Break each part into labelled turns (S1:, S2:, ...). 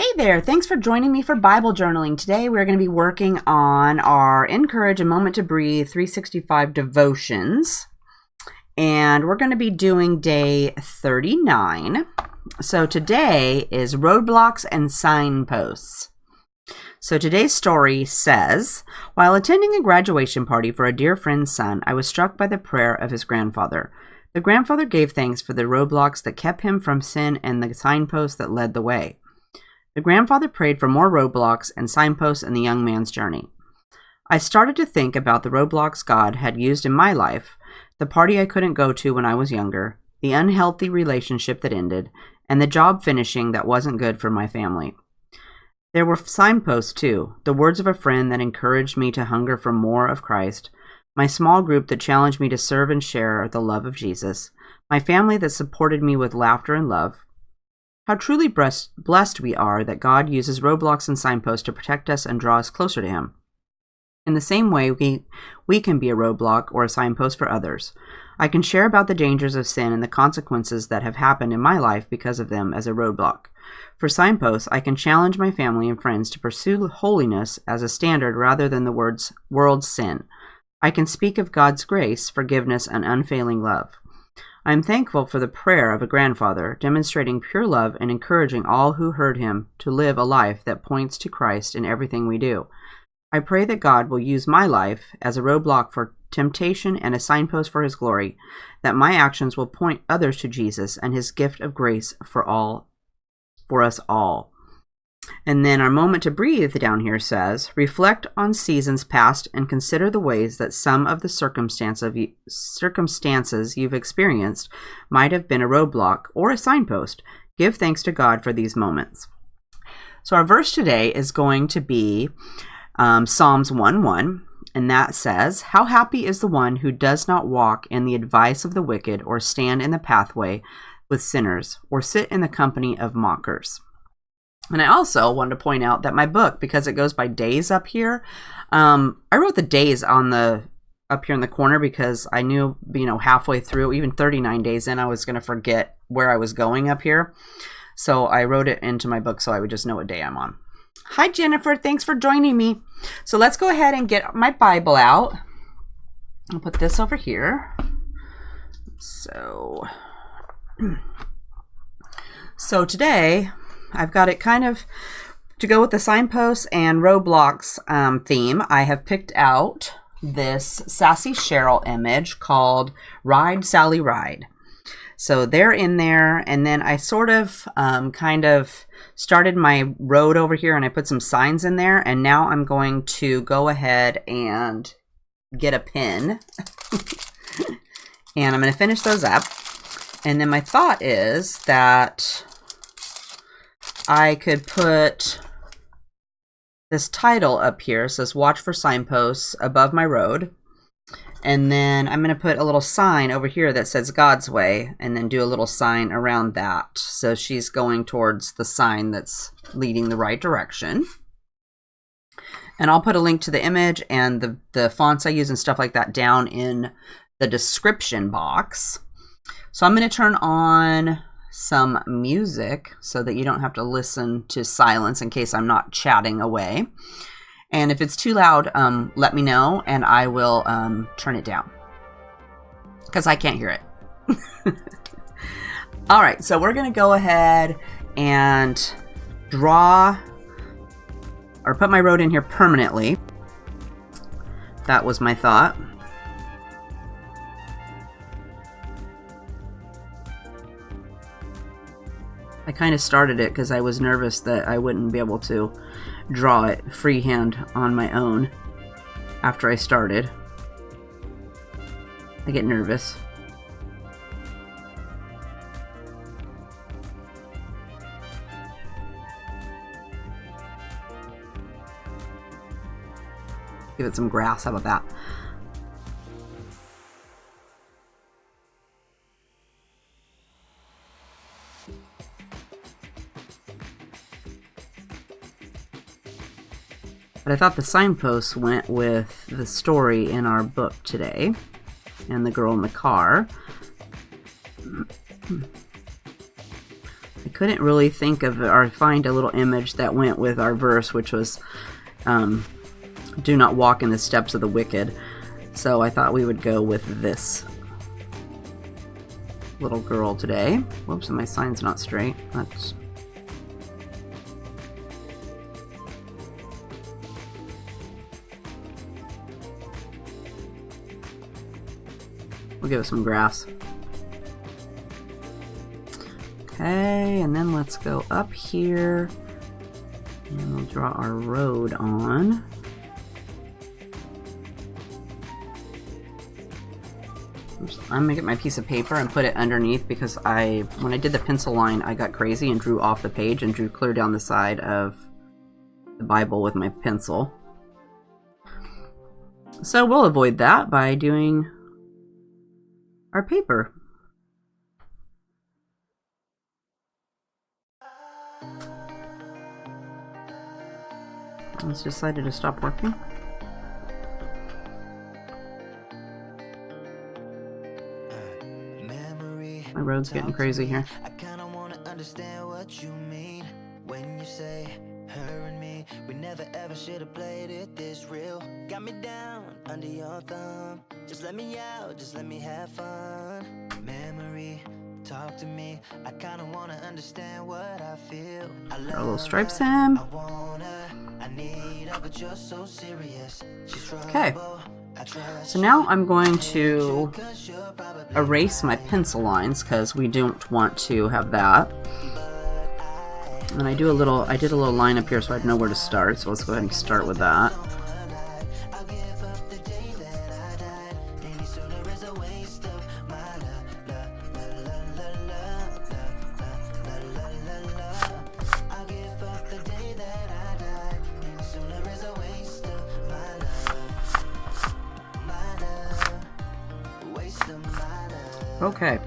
S1: Hey there, thanks for joining me for Bible journaling. Today we're going to be working on our Encourage a Moment to Breathe 365 devotions. And we're going to be doing day 39. So today is roadblocks and signposts. So today's story says, while attending a graduation party for a dear friend's son, I was struck by the prayer of his grandfather. The grandfather gave thanks for the roadblocks that kept him from sin and the signposts that led the way. The grandfather prayed for more roadblocks and signposts in the young man's journey. I started to think about the roadblocks God had used in my life, the party I couldn't go to when I was younger, the unhealthy relationship that ended, and the job finishing that wasn't good for my family. There were signposts too, the words of a friend that encouraged me to hunger for more of Christ, my small group that challenged me to serve and share the love of Jesus, my family that supported me with laughter and love. How truly blessed we are that God uses roadblocks and signposts to protect us and draw us closer to Him. In the same way, we can be a roadblock or a signpost for others. I can share about the dangers of sin and the consequences that have happened in my life because of them as a roadblock. For signposts, I can challenge my family and friends to pursue holiness as a standard rather than the world's sin. I can speak of God's grace, forgiveness, and unfailing love. I am thankful for the prayer of a grandfather, demonstrating pure love and encouraging all who heard him to live a life that points to Christ in everything we do. I pray that God will use my life as a roadblock for temptation and a signpost for His glory, that my actions will point others to Jesus and His gift of grace for us all. And then our moment to breathe down here says, reflect on seasons past and consider the ways that some of the circumstances you've experienced might have been a roadblock or a signpost. Give thanks to God for these moments. So our verse today is going to be Psalms 1:1, and that says, how happy is the one who does not walk in the advice of the wicked or stand in the pathway with sinners or sit in the company of mockers. And I also wanted to point out that my book, because it goes by days up here, I wrote the days up here in the corner because I knew, halfway through, even 39 days in, I was going to forget where I was going up here. So I wrote it into my book so I would just know what day I'm on. Hi, Jennifer. Thanks for joining me. So let's go ahead and get my Bible out. I'll put this over here. So today, I've got it kind of to go with the signposts and roadblocks theme. I have picked out this Sassy Cheryl image called Ride, Sally, Ride. So they're in there, and then I sort of kind of started my road over here, and I put some signs in there, and now I'm going to go ahead and get a pin, and I'm going to finish those up. And then my thought is that I could put this title up here. It says, watch for signposts above my road. And then I'm going to put a little sign over here that says God's way, and then do a little sign around that. So she's going towards the sign that's leading the right direction. And I'll put a link to the image and the fonts I use and stuff like that down in the description box. So I'm going to turn on some music so that you don't have to listen to silence in case I'm not chatting away. And if it's too loud, let me know and I will turn it down because I can't hear it. All right, so we're going to go ahead and draw or put my road in here permanently. That was my thought. I kind of started it because I was nervous that I wouldn't be able to draw it freehand on my own after I started. I get nervous. Give it some grass, how about that? But I thought the signposts went with the story in our book today and the girl in the car. I couldn't really think of or find a little image that went with our verse, which was do not walk in the steps of the wicked. So I thought we would go with this little girl today. Whoops, and my sign's not straight. We'll give it some grass. Okay, and then let's go up here and we'll draw our road on. I'm gonna get my piece of paper and put it underneath because when I did the pencil line, I got crazy and drew off the page and drew clear down the side of the Bible with my pencil. So we'll avoid that by doing our paper. It's decided to stop working. My road's getting crazy here.
S2: I kinda wanna understand what you mean when you say her and me. We never ever should have played it this real. Got me down under your thumb. Just let me out, just let me have fun. Memory, talk to me. I kinda wanna understand what I feel. I love
S1: a little stripes in.
S2: I need her, but you're so serious.
S1: Okay. So now I'm going to erase my pencil lines because we don't want to have that. And I did a little line up here so I'd know where to start. So let's go ahead and start with that. Okay,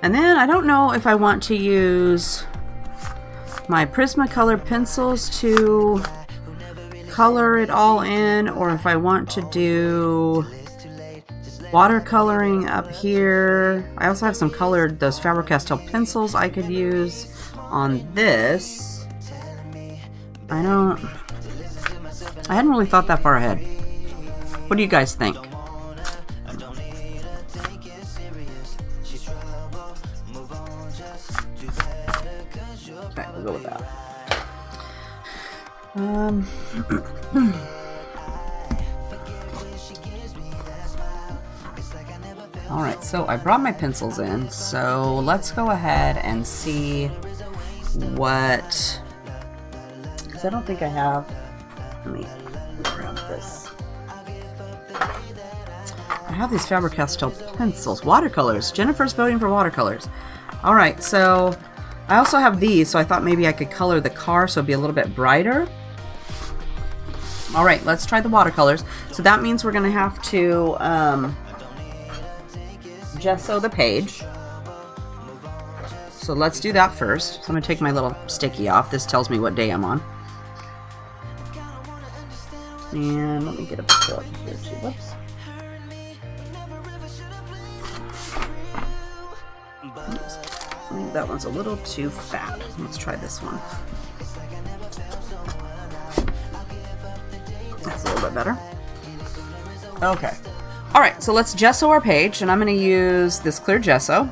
S1: and then I don't know if I want to use my Prismacolor pencils to color it all in, or if I want to do watercoloring up here. I also have some those Faber-Castell pencils I could use on this. I hadn't really thought that far ahead. What do you guys think? Okay, we'll go with that. Alright, so I brought my pencils in, so let's go ahead and see what... Because I don't think I have... Let me grab this. I have these Faber-Castell pencils. Watercolors. Jennifer's voting for watercolors. Alright, so... I also have these, so I thought maybe I could color the car so it'd be a little bit brighter. Alright, let's try the watercolors. So that means we're going to have to gesso the page. So let's do that first. So I'm going to take my little sticky off. This tells me what day I'm on. And let me get a picture up here too. Whoops. That one's a little too fat. Let's try this one. That's a little bit better. Okay. Alright, so let's gesso our page, and I'm going to use this clear gesso.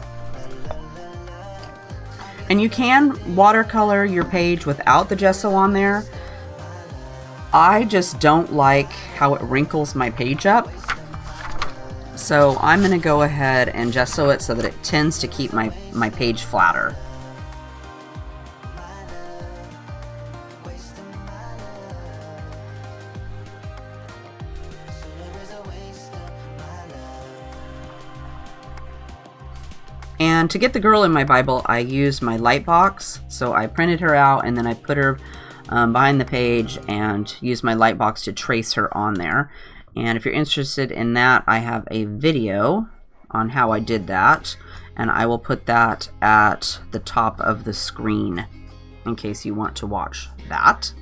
S1: And you can watercolor your page without the gesso on there. I just don't like how it wrinkles my page up. So I'm going to go ahead and gesso it so that it tends to keep my page flatter. And to get the girl in my Bible, I used my light box. So I printed her out and then I put her behind the page and used my light box to trace her on there. And if you're interested in that, I have a video on how I did that, and I will put that at the top of the screen in case you want to watch that.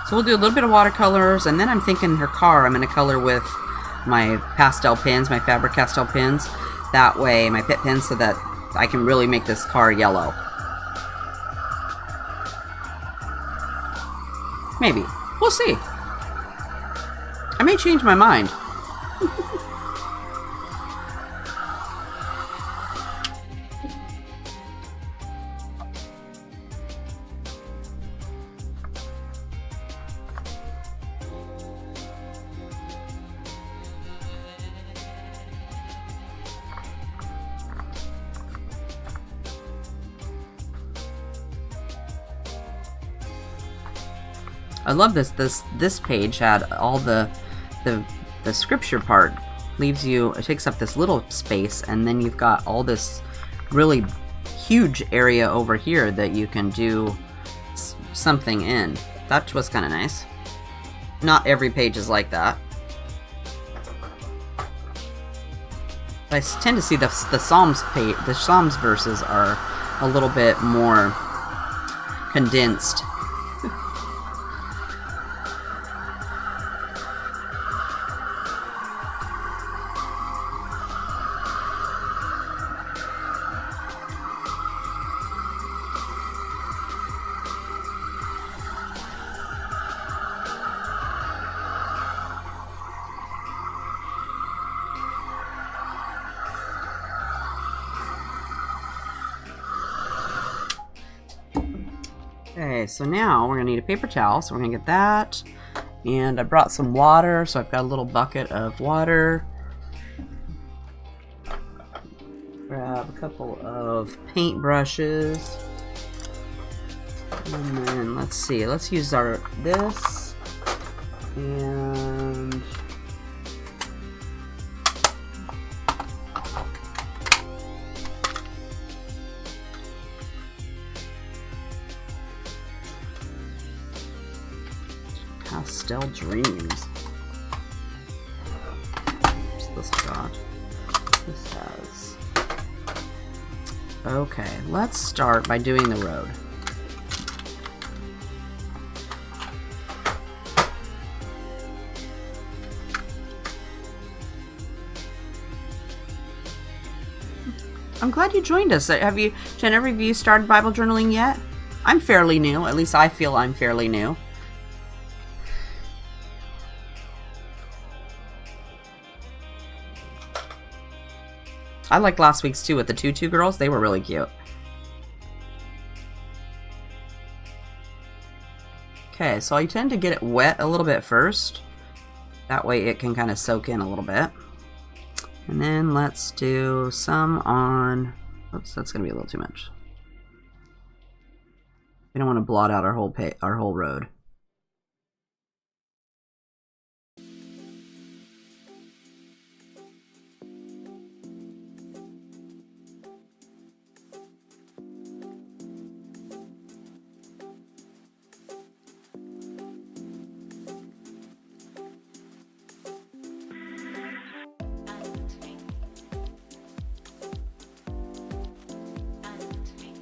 S1: So we'll do a little bit of watercolors, and then I'm thinking her car I'm going to color with my pastel pins, my fabric pastel pins. That way, my pit pins, so that I can really make this car yellow. Maybe. We'll see. I may change my mind. I love this page had all the scripture part leaves you, it takes up this little space, and then you've got all this really huge area over here that you can do something in. That was kind of nice. Not every page is like that. I tend to see the Psalms page, the Psalms verses are a little bit more condensed. Okay, so now we're going to need a paper towel, so we're going to get that. And I brought some water, so I've got a little bucket of water. Grab a couple of paint brushes. And then, let's see, let's use this. And Pastel Dreams. What's this got? This has... Okay, let's start by doing the road. I'm glad you joined us. Have you, Shanna, have you started Bible journaling yet? I'm fairly new. At least I feel I'm fairly new. I liked last week's too with the tutu girls. They were really cute. Okay, so I tend to get it wet a little bit first. That way it can kind of soak in a little bit. And then let's do some on... Oops, that's going to be a little too much. We don't want to blot out our whole road.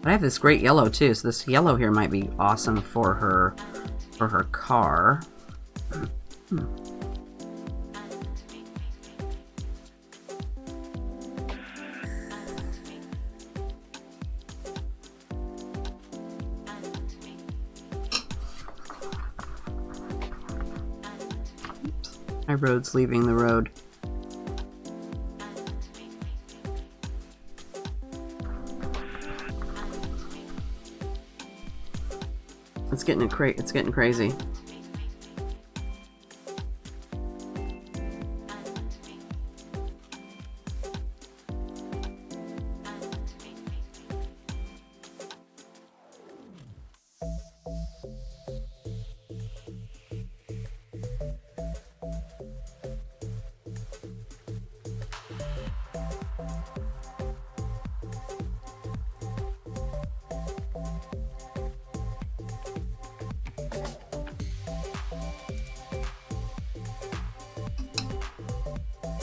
S1: But I have this great yellow too, so this yellow here might be awesome for her car. Oops. My road's leaving the road. It's getting crazy.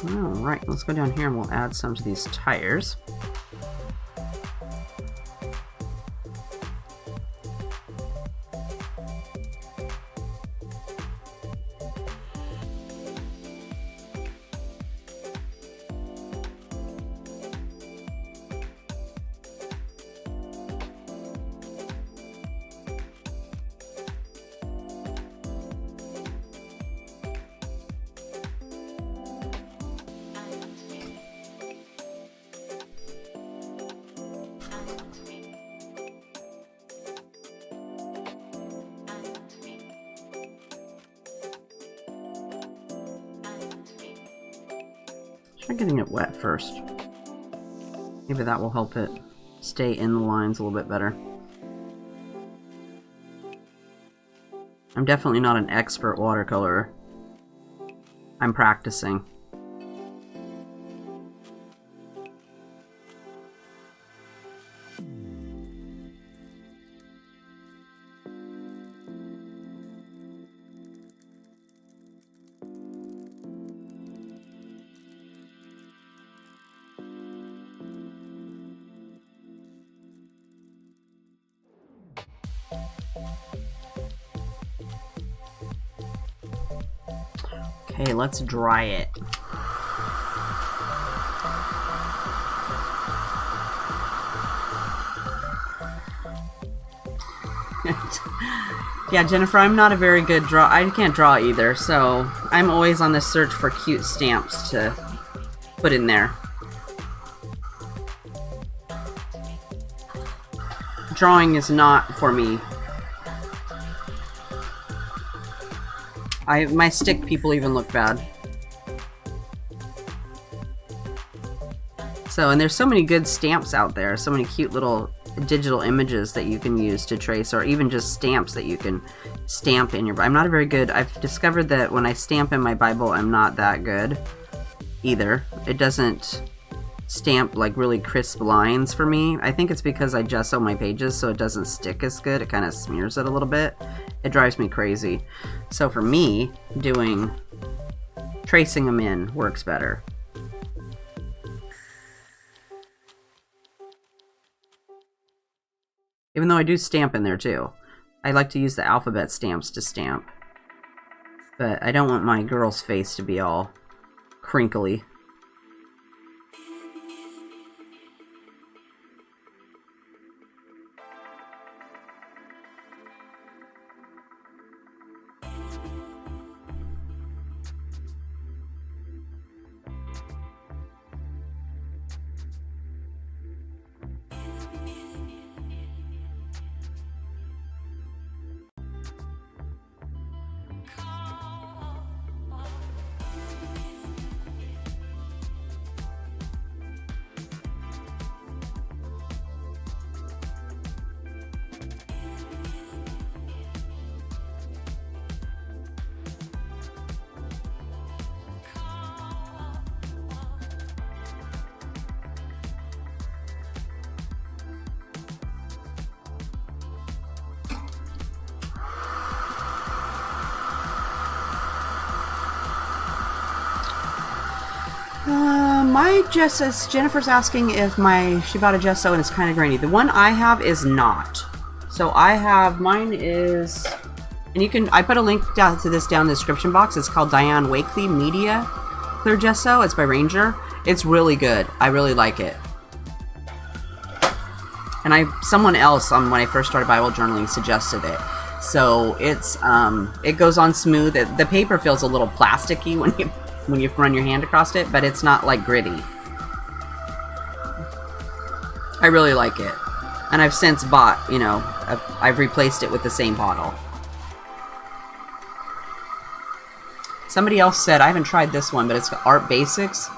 S1: Alright, let's go down here and we'll add some to these tires. Try getting it wet first. Maybe that will help it stay in the lines a little bit better. I'm definitely not an expert watercolorer. I'm practicing. Okay, let's dry it. Yeah, Jennifer, I'm not a very good I can't draw either, so I'm always on the search for cute stamps to put in there. Drawing is not for me. My stick people even look bad. So, and there's so many good stamps out there, so many cute little digital images that you can use to trace, or even just stamps that you can stamp in your... I'm not a very good... I've discovered that when I stamp in my Bible, I'm not that good either. It doesn't stamp like really crisp lines for me. I think it's because I gesso my pages so it doesn't stick as good. It kind of smears it a little bit. It drives me crazy. So for me, tracing them in works better. Even though I do stamp in there too. I like to use the alphabet stamps to stamp. But I don't want my girl's face to be all crinkly. My gesso, Jennifer's asking if she bought a gesso and it's kind of grainy. The one I have is not. So mine is, and I put a link down to this down in the description box. It's called Diane Wakley Media Clear Gesso. It's by Ranger. It's really good. I really like it. And someone else when I first started Bible journaling suggested it. So it goes on smooth. The paper feels a little plasticky when you run your hand across it, but it's not like gritty. I really like it. And I've since bought, I've replaced it with the same bottle. Somebody else said, I haven't tried this one, but it's Art Basics.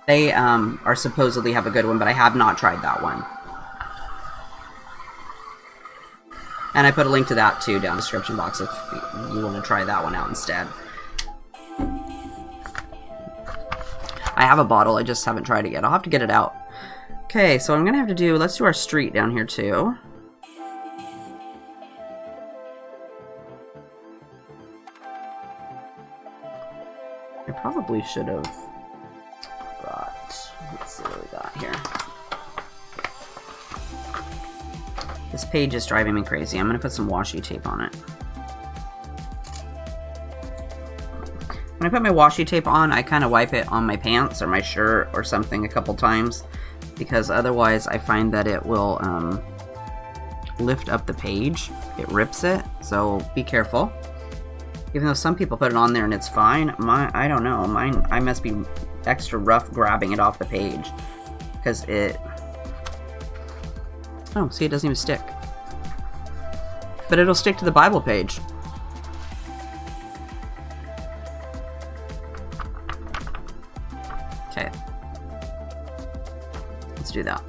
S1: They are supposedly have a good one, but I have not tried that one. And I put a link to that too down in the description box if you want to try that one out instead. I have a bottle, I just haven't tried it yet. I'll have to get it out. Okay, so I'm going to have to let's do our street down here too. I probably should have let's see what we got here. This page is driving me crazy. I'm going to put some washi tape on it. When I put my washi tape on, I kind of wipe it on my pants or my shirt or something a couple times, because otherwise I find that it will lift up the page. It rips it, so be careful. Even though some people put it on there and it's fine, I don't know. I must be extra rough grabbing it off the page, because oh, see, it doesn't even stick. But it'll stick to the Bible page. Okay, Let's do that.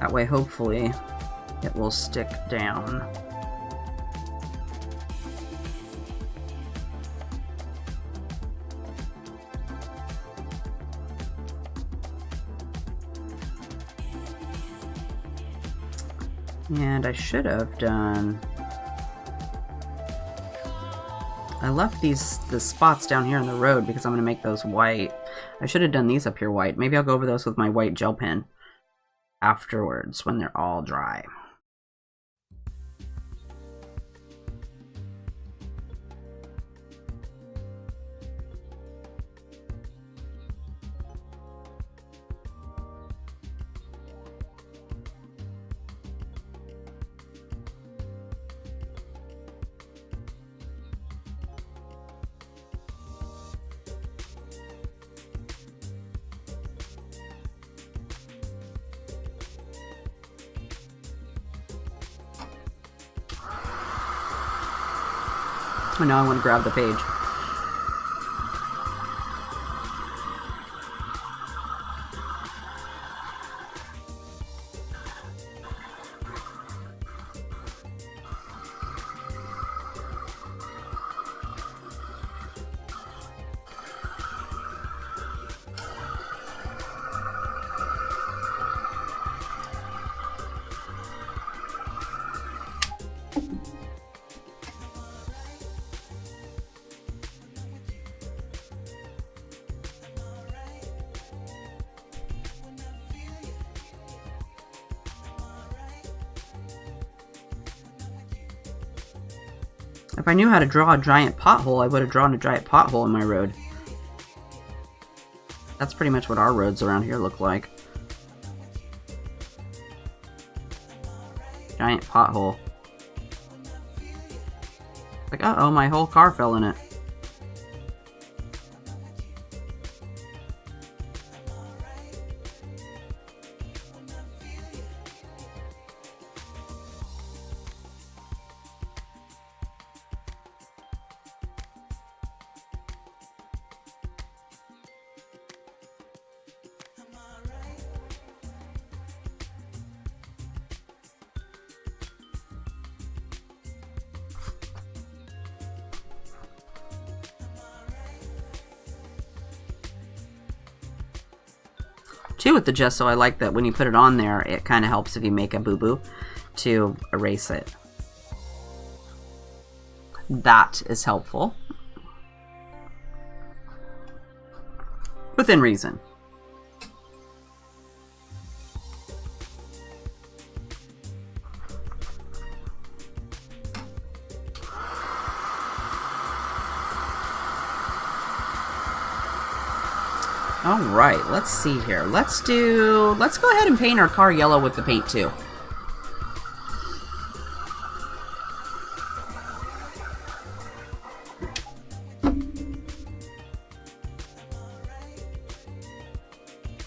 S1: That way, hopefully, it will stick down. And I should have done... I left the spots down here in the road because I'm going to make those white. I should have done these up here white. Maybe I'll go over those with my white gel pen afterwards when they're all dry. And now I want to grab the page. If I knew how to draw a giant pothole, I would have drawn a giant pothole in my road. That's pretty much what our roads around here look like. Giant pothole. Like, uh-oh, my whole car fell in it. Too, with the gesso, I like that when you put it on there, it kind of helps if you make a boo-boo to erase it. That is helpful. Within reason. Alright, let's see here. Let's go ahead and paint our car yellow with the paint too.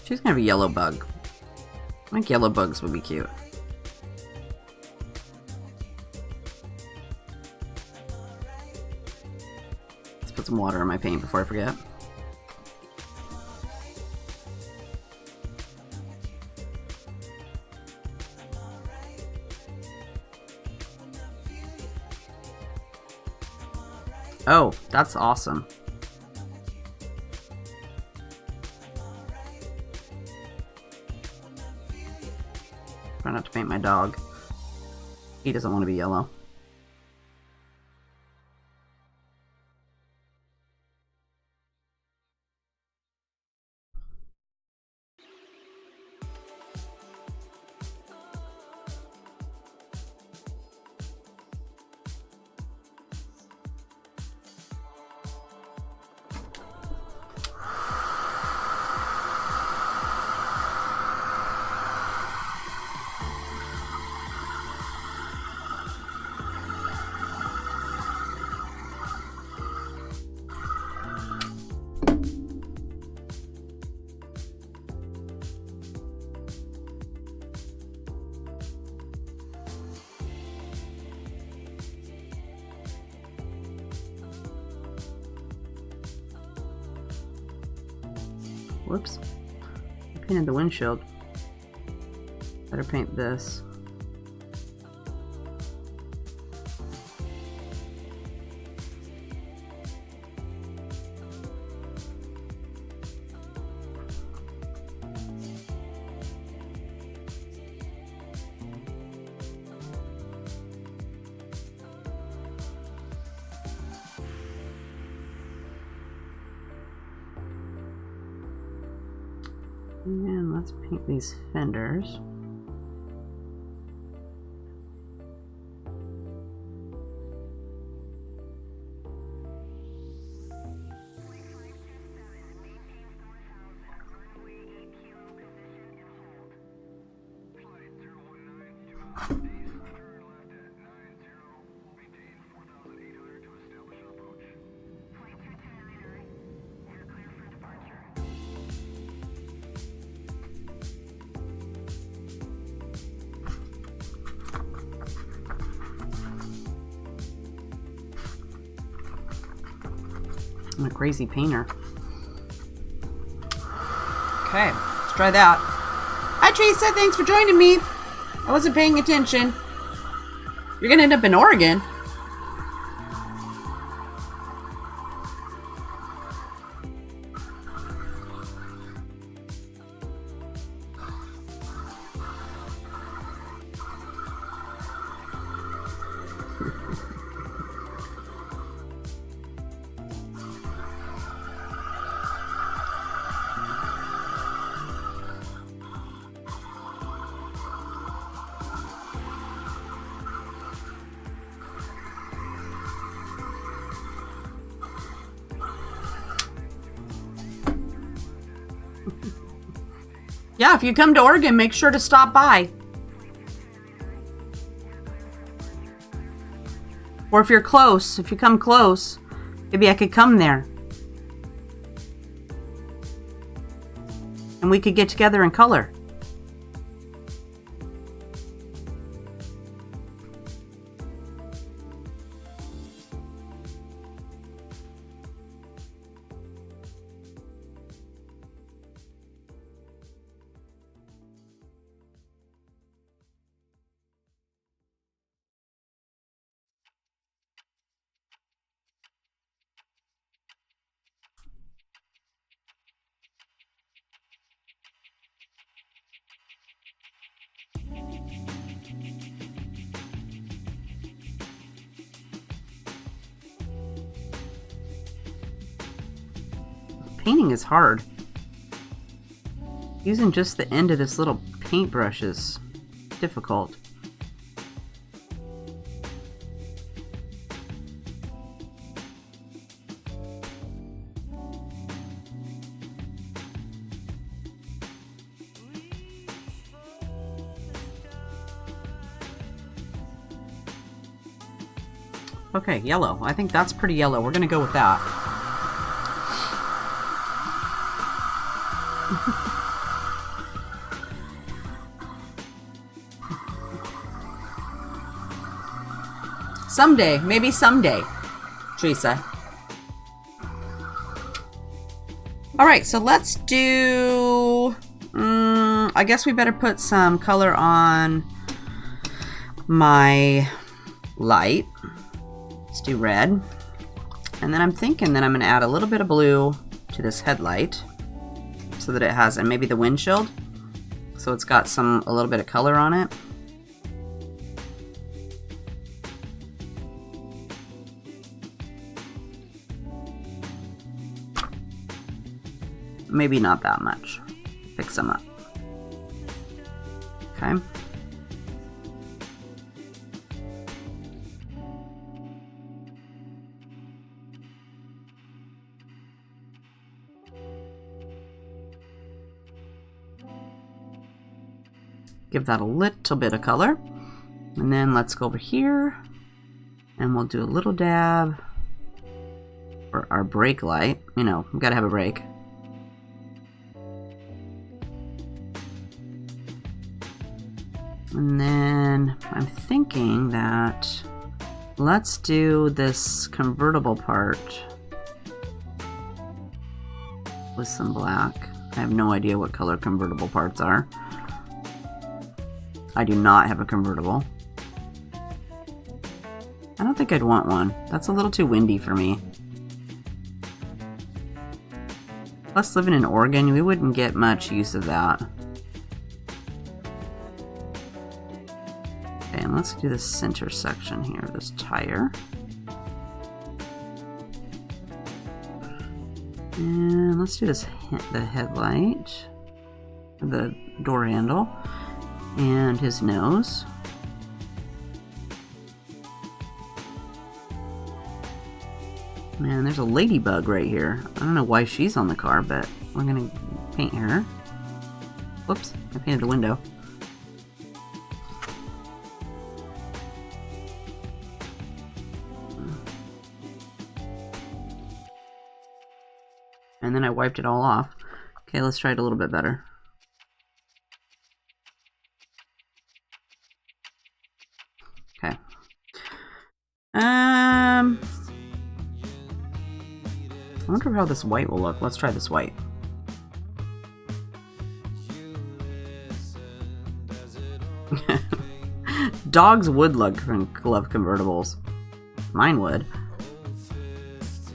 S1: She's gonna have a yellow bug. I think yellow bugs would be cute. Let's put some water in my paint before I forget. Oh, that's awesome. Try not to paint my dog. He doesn't want to be yellow. Whoops. I painted the windshield. Better paint this. And let's paint these fenders. I'm a crazy painter. Okay, let's try that. Hi Teresa, thanks for joining me. I wasn't paying attention. You're gonna end up in Oregon. Yeah, if you come to Oregon, make sure to stop by. Or if you're close, if you come close, maybe I could come there. And we could get together and color. Painting is hard. Using just the end of this little paintbrush is difficult. Okay, yellow. I think that's pretty yellow. We're gonna go with that. Someday, maybe someday, Teresa. All right, so let's do, I guess we better put some color on my light. Let's do red. And then I'm thinking that I'm gonna add a little bit of blue to this headlight so that it has, and maybe the windshield, so it's got a little bit of color on it. Maybe not that much. Pick some up. Okay. Give that a little bit of color. And then let's go over here and we'll do a little dab for our brake light. You know, we gotta have a brake. And then I'm thinking that let's do this convertible part with some black. I have no idea what color convertible parts are. I do not have a convertible. I don't think I'd want one. That's a little too windy for me. Plus, living in Oregon, we wouldn't get much use of that. Okay, and let's do the center section here, this tire. And let's do this, the headlight, the door handle, and his nose. And there's a ladybug right here. I don't know why she's on the car, but we're gonna paint her. Whoops, I painted the window. And then I wiped it all off. Okay, let's try it a little bit better. Okay. I wonder how this white will look. Let's try this white. Dogs would love convertibles. Mine would.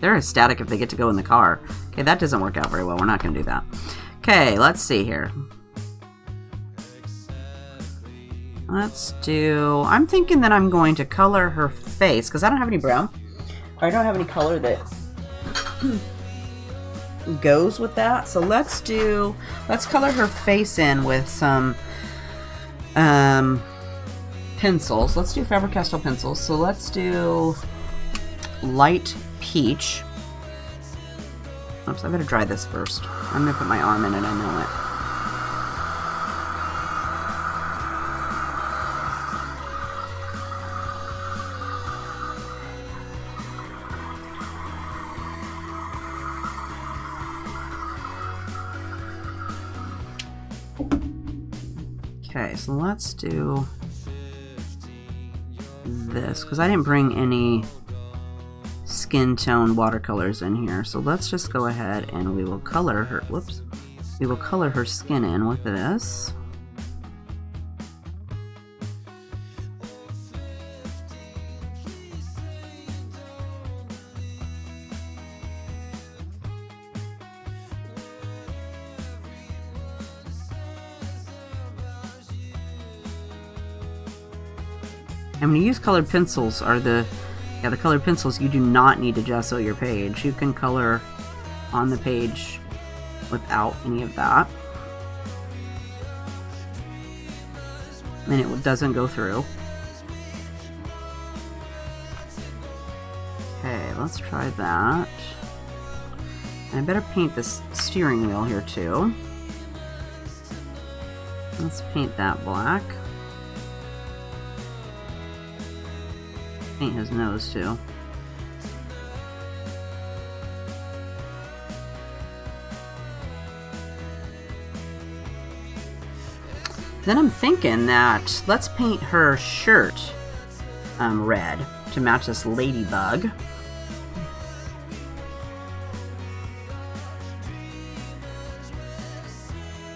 S1: They're ecstatic if they get to go in the car. Okay, that doesn't work out very well. We're not going to do that. Okay, let's see here. Let's do... I'm thinking that I'm going to color her face, because I don't have any brown. I don't have any color that goes with that. So let's color her face in with some pencils. Let's do Faber-Castell pencils. So let's do light peach. Oops, I better dry this first. I'm going to put my arm in it, I know it. Okay, so let's do this, because I didn't bring any skin tone watercolors in here. So let's just go ahead and we will color her, whoops, we will color her skin in with this. And when you use colored pencils, the colored pencils, you do not need to gesso your page. You can color on the page without any of that. And it doesn't go through. Okay, let's try that. And I better paint this steering wheel here too. Let's paint that black. Paint his nose too. Then I'm thinking that let's paint her shirt red to match this ladybug.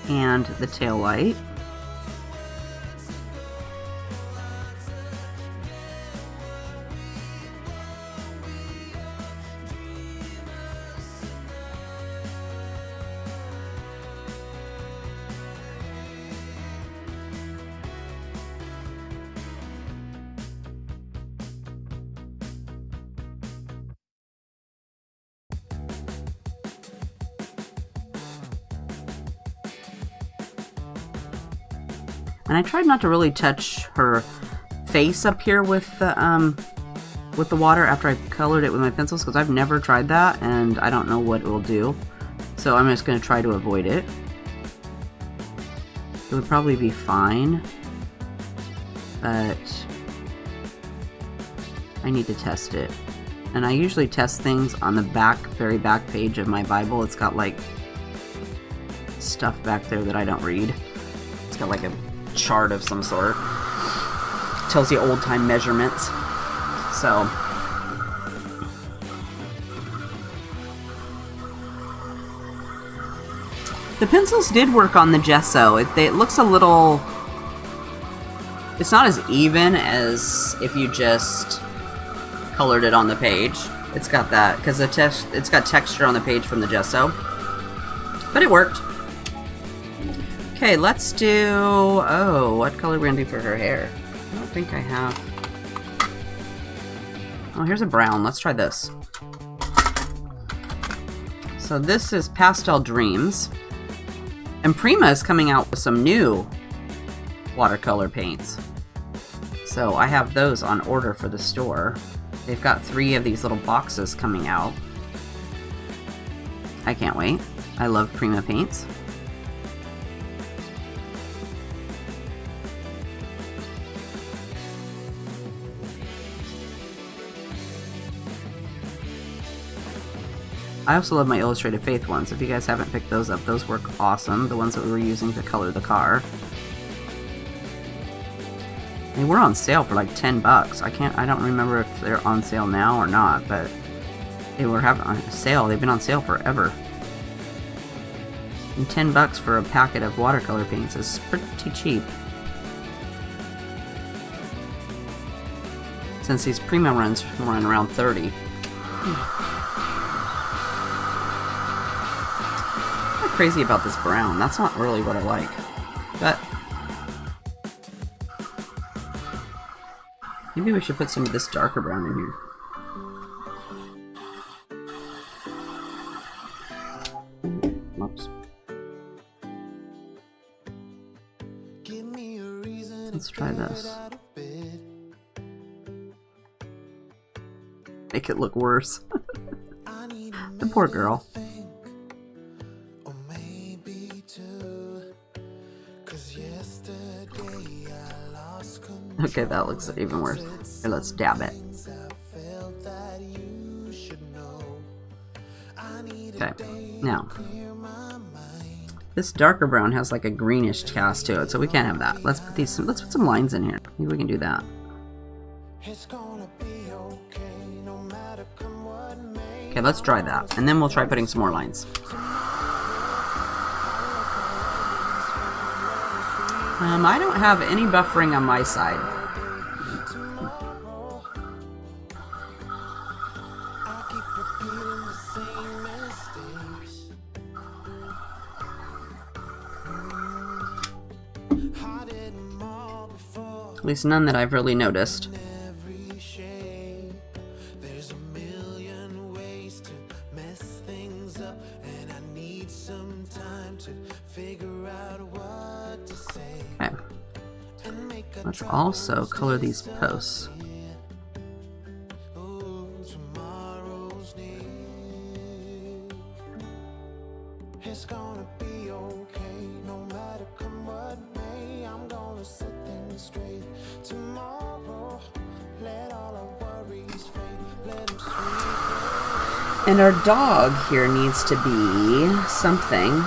S1: And the tail light. And I tried not to really touch her face up here with the water after I colored it with my pencils, because I've never tried that and I don't know what it will do. So I'm just going to try to avoid it. It would probably be fine, but I need to test it. And I usually test things on the very back page of my Bible. It's got like stuff back there that I don't read. It's got like a chart of some sort. Tells you old time measurements. So The pencils did work on the gesso. It looks a little... It's not as even as if you just colored it on the page. It's got that, because it's got texture on the page from the gesso. But it worked. Okay, let's do... Oh, what color are we going to do for her hair? I don't think I have... Oh, here's a brown. Let's try this. So this is Pastel Dreams. And Prima is coming out with some new watercolor paints. So I have those on order for the store. They've got 3 of these little boxes coming out. I can't wait. I love Prima paints. I also love my Illustrated Faith ones. If you guys haven't picked those up, those work awesome. The ones that we were using to color the car. They were on sale for like 10 bucks. I don't remember if they're on sale now or not, but they were having on sale. They've been on sale forever. And 10 bucks for a packet of watercolor paints is pretty cheap. Since these Prima runs run around 30. Crazy about this brown. That's not really what I like, but maybe we should put some of this darker brown in here. Whoops. Let's try this. Make it look worse. The poor girl. Okay, that looks even worse. Here, let's dab it. Okay, now this darker brown has like a greenish cast to it, so we can't have that. Let's put these. Let's put some lines in here. Maybe we can do that. Okay, let's try that, and then we'll try putting some more lines. I don't have any buffering on my side. At least none that I've really noticed. Okay. Let's also color these posts. And our dog here needs to be something.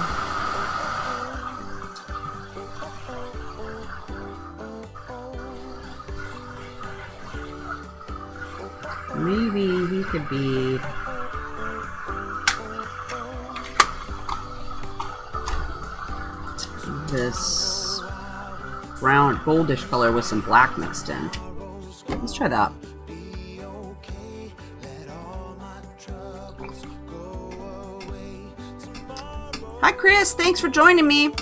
S1: Maybe he could be this brown, goldish color with some black mixed in. Let's try that. Hi Chris, thanks for joining me.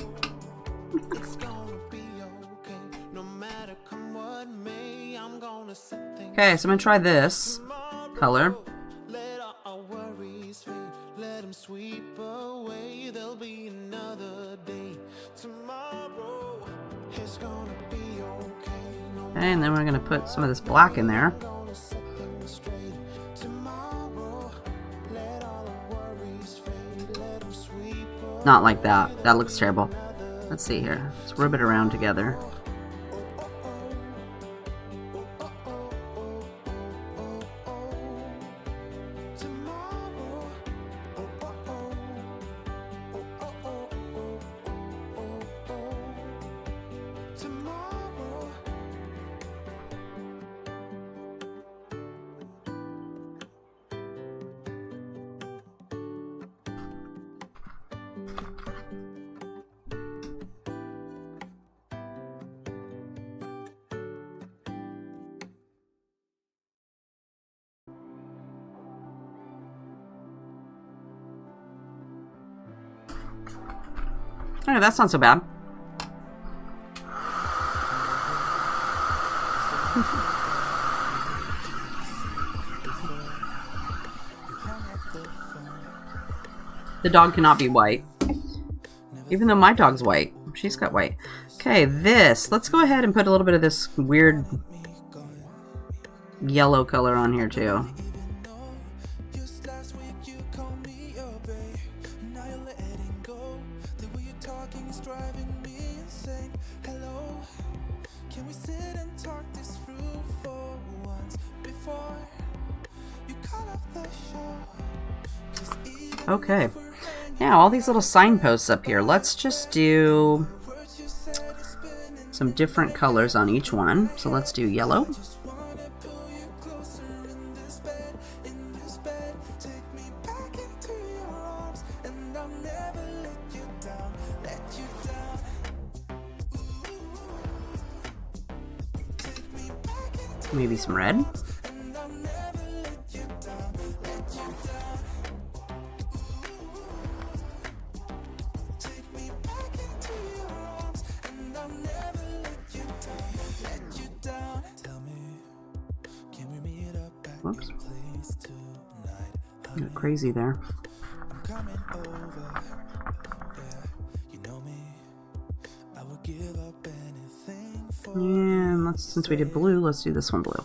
S1: Okay, so I'm gonna try this color. Okay, and then we're gonna put some of this black in there. Not like that. That looks terrible. Let's see here. Let's rub it around together. Okay, that's not so bad. The dog cannot be white. Even though my dog's white. She's got white. Okay, this. Let's go ahead and put a little bit of this weird yellow color on here too. Okay. Now, all these little signposts up here, let's just do some different colors on each one. So let's do yellow. Maybe some red. Whoops. Got crazy there. And let's, since we did blue, let's do this one blue.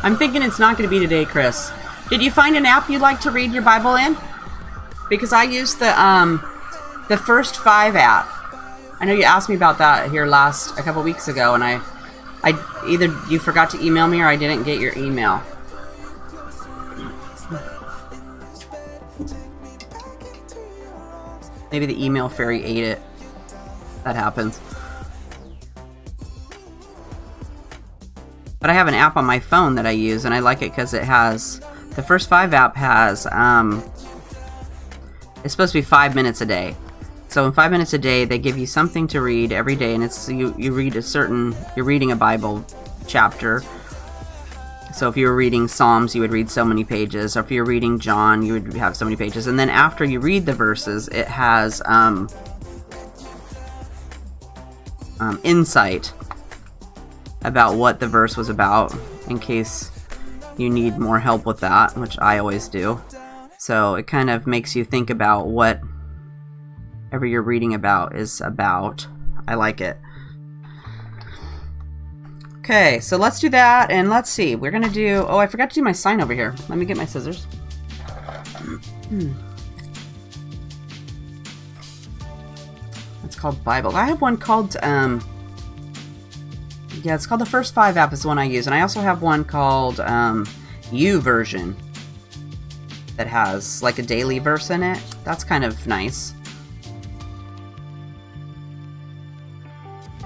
S1: I'm thinking it's not going to be today, Chris. Did you find an app you'd like to read your Bible in? Because I used the First 5 app. I know you asked me about that here a couple weeks ago, and I either you forgot to email me or I didn't get your email. Maybe the email fairy ate it. That happens. But I have an app on my phone that I use, and I like it because it has, the First 5 app has, it's supposed to be 5 minutes a day. So in 5 minutes a day, they give you something to read every day, and it's you read you're reading a Bible chapter. So if you were reading Psalms, you would read so many pages. Or if you're reading John, you would have so many pages. And then after you read the verses, it has insight about what the verse was about, in case you need more help with that, which I always do. So it kind of makes you think about whatever you're reading about is about. I like it. Okay, so let's do that, and let's see. We're gonna do, oh, I forgot to do my sign over here. Let me get my scissors. It's called Bible. I have one called, yeah, it's called the First 5 app is the one I use. And I also have one called YouVersion that has like a daily verse in it. That's kind of nice.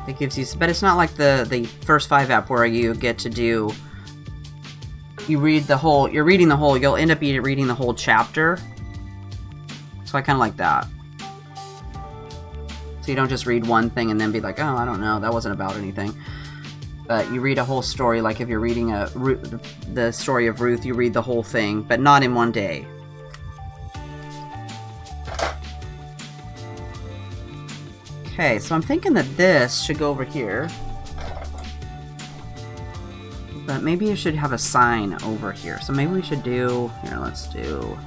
S1: It gives you, but it's not like the First 5 app where you get to do, you read the whole, you're reading the whole, you'll end up reading the whole chapter. So I kind of like that. So you don't just read one thing and then be like, oh, I don't know, that wasn't about anything. But you read a whole story, like if you're reading the story of Ruth, you read the whole thing, but not in one day. Okay, so I'm thinking that this should go over here. But maybe it should have a sign over here. So maybe we should do, here, let's do...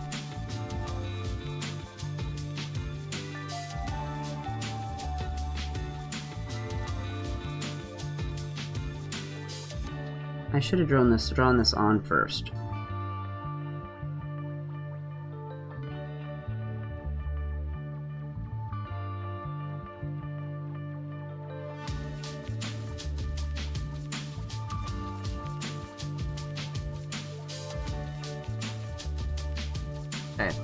S1: I should have drawn this on first. Okay.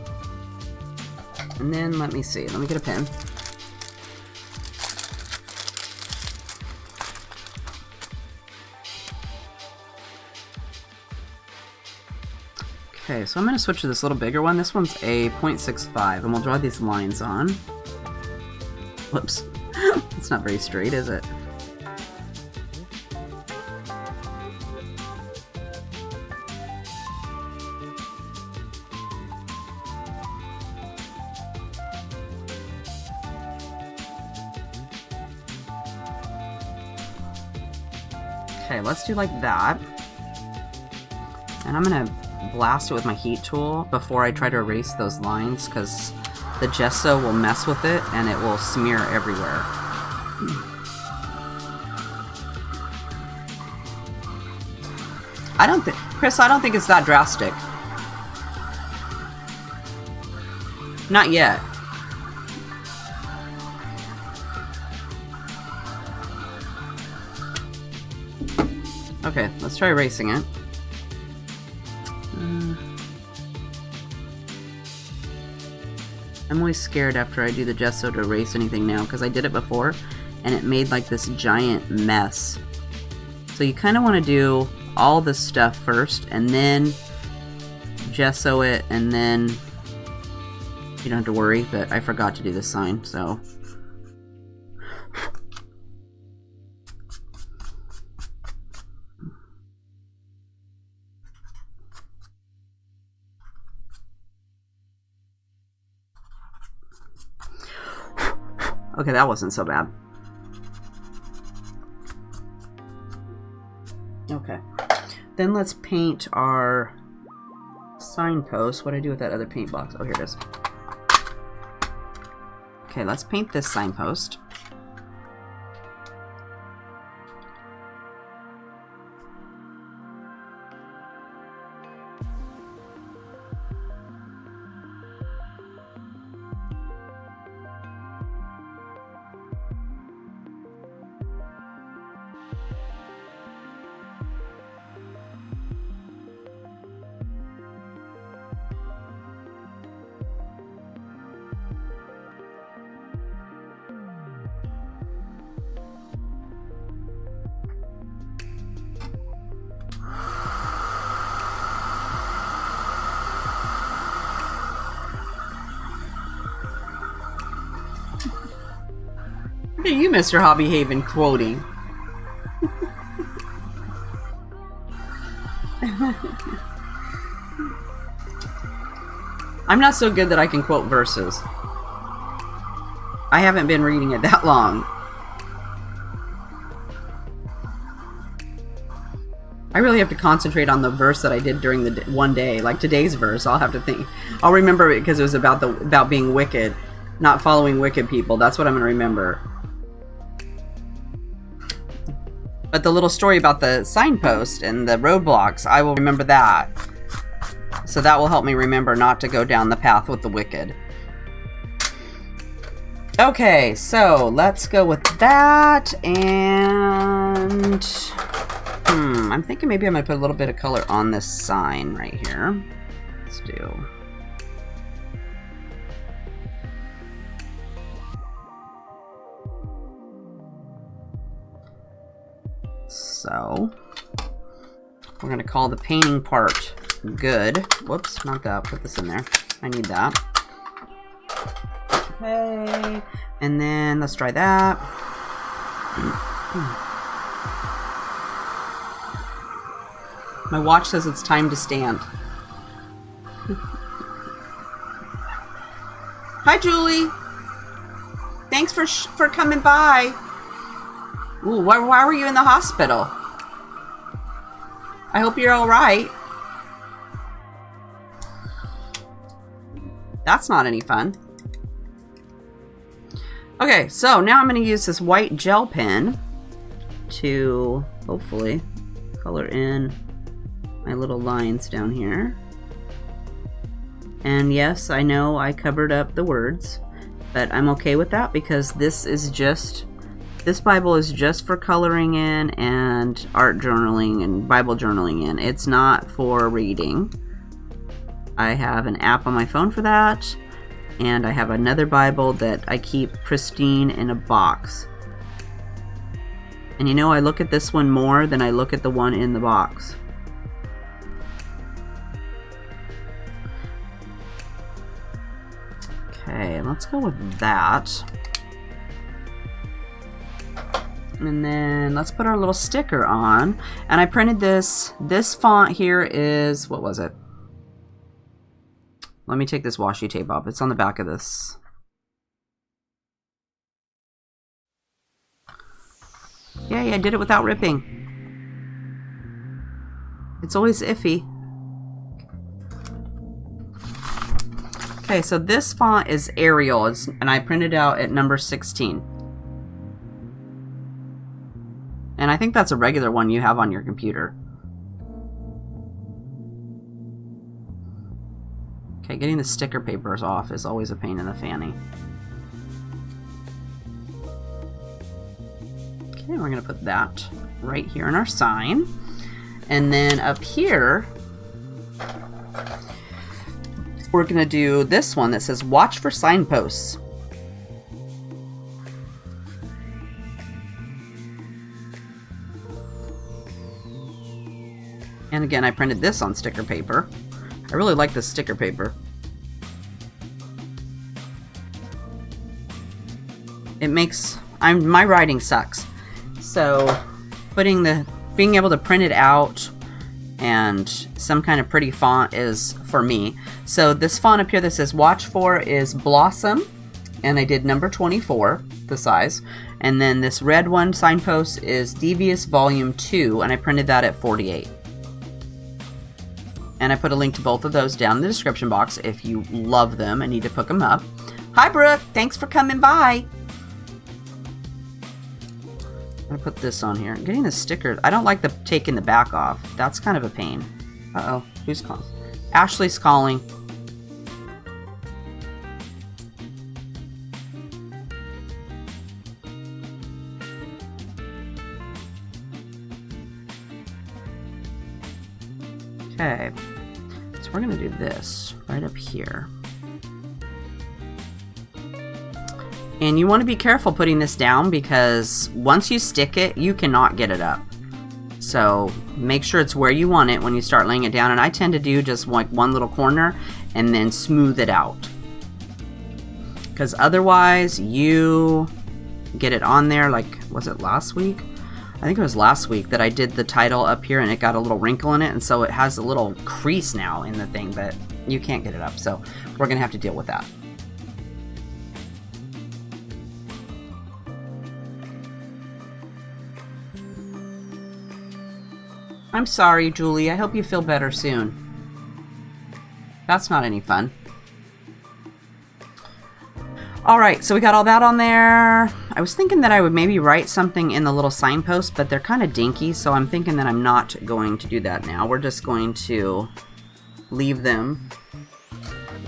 S1: And then let me see. Let me get a pen. Okay, so I'm going to switch to this little bigger one. This one's a 0.65, and we'll draw these lines on. Whoops. It's not very straight, is it? Okay, let's do like that. And I'm gonna blast it with my heat tool before I try to erase those lines, because the gesso will mess with it and it will smear everywhere. Chris, I don't think it's that drastic. Not yet. Okay, let's try erasing it. I'm always scared after I do the gesso to erase anything now, because I did it before and it made like this giant mess. So you kind of want to do all this stuff first and then gesso it, and then you don't have to worry. But I forgot to do the sign, so okay, that wasn't so bad. Okay, then let's paint our signpost. What do I do with that other paint box? Oh, here it is. Okay, let's paint this signpost. Look at you, Mr. HeathersHobbieHaven, quoting. I'm not so good that I can quote verses. I haven't been reading it that long. I really have to concentrate on the verse that I did during the one day, like today's verse. I'll have to think. I'll remember it because it was about being wicked, not following wicked people. That's what I'm going to remember. But the little story about the signpost and the roadblocks, I will remember that. So that will help me remember not to go down the path with the wicked. Okay, so let's go with that. And I'm thinking maybe I'm going to put a little bit of color on this sign right here. Let's do. So, we're going to call the painting part good. Whoops, not that. Put this in there. I need that. Okay. And then let's try that. My watch says it's time to stand. Hi, Julie. Thanks for coming by. Ooh, why were you in the hospital? I hope you're all right. That's not any fun. Okay, so now I'm going to use this white gel pen to hopefully color in my little lines down here. And yes, I know I covered up the words, but I'm okay with that because this Bible is just for coloring in and art journaling and Bible journaling in. It's not for reading. I have an app on my phone for that, and I have another Bible that I keep pristine in a box. And you know, I look at this one more than I look at the one in the box. Okay, let's go with that. And then let's put our little sticker on. And I printed this. This font here is, what was it? Let me take this washi tape off. It's on the back of this. Yay, I did it without ripping. It's always iffy. Okay, so this font is Arial, and I printed out at number 16. And I think that's a regular one you have on your computer. Okay, getting the sticker papers off is always a pain in the fanny. Okay, we're going to put that right here in our sign. And then up here, we're going to do this one that says, watch for signposts. And again, I printed this on sticker paper. I really like this sticker paper. It makes, my writing sucks. So being able to print it out and some kind of pretty font is for me. So this font up here that says watch for is Blossom, and I did number 24, the size. And then this red one, signpost, is Devious Volume 2, and I printed that at 48. And I put a link to both of those down in the description box if you love them and need to pick them up. Hi, Brooke. Thanks for coming by. I'm going to put this on here. I'm getting the stickers. I don't like taking the back off. That's kind of a pain. Uh-oh. Who's calling? Ashley's calling. Okay. So we're going to do this right up here. And you want to be careful putting this down because once you stick it, you cannot get it up. So make sure it's where you want it when you start laying it down. And I tend to do just like one little corner and then smooth it out. Because otherwise you get it on there like, was it last week? I think it was last week that I did the title up here and it got a little wrinkle in it. And so it has a little crease now in the thing, but you can't get it up. So we're going to have to deal with that. I'm sorry, Julie. I hope you feel better soon. That's not any fun. Alright, so we got all that on there. I was thinking that I would maybe write something in the little signpost, but they're kind of dinky, so I'm thinking that I'm not going to do that now. We're just going to leave them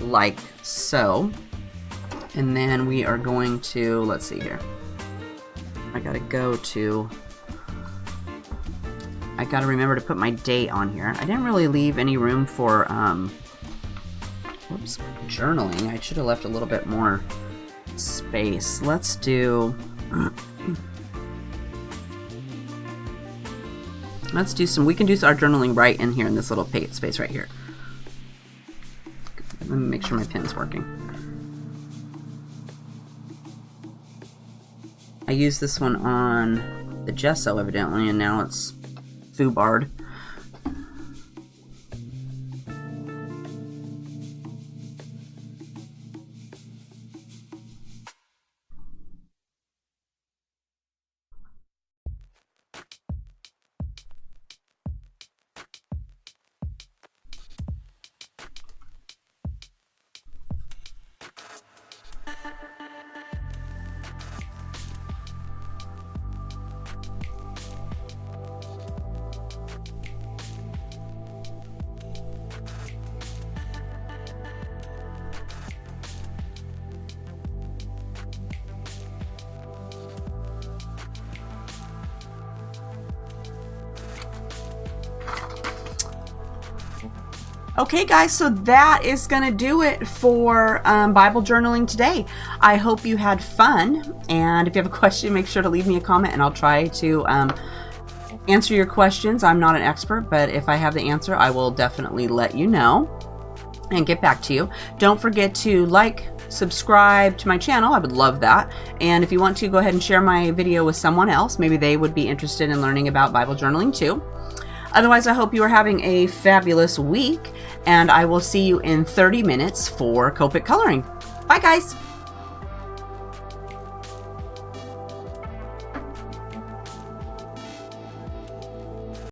S1: like so. And then we are going to, let's see here. I gotta remember to put my date on here. I didn't really leave any room for journaling. I should have left a little bit more space. Let's do some, we can do our journaling right in here in this little space right here. Let me make sure my pen's working. I used this one on the Gesso evidently, and now it's foobarred. Okay guys, so that is going to do it for Bible journaling today. I hope you had fun, and if you have a question, make sure to leave me a comment and I'll try to answer your questions. I'm not an expert, but if I have the answer, I will definitely let you know and get back to you. Don't forget to like, subscribe to my channel. I would love that. And if you want to, go ahead and share my video with someone else. Maybe they would be interested in learning about Bible journaling too. Otherwise, I hope you are having a fabulous week, and I will see you in 30 minutes for Copic coloring. Bye, guys.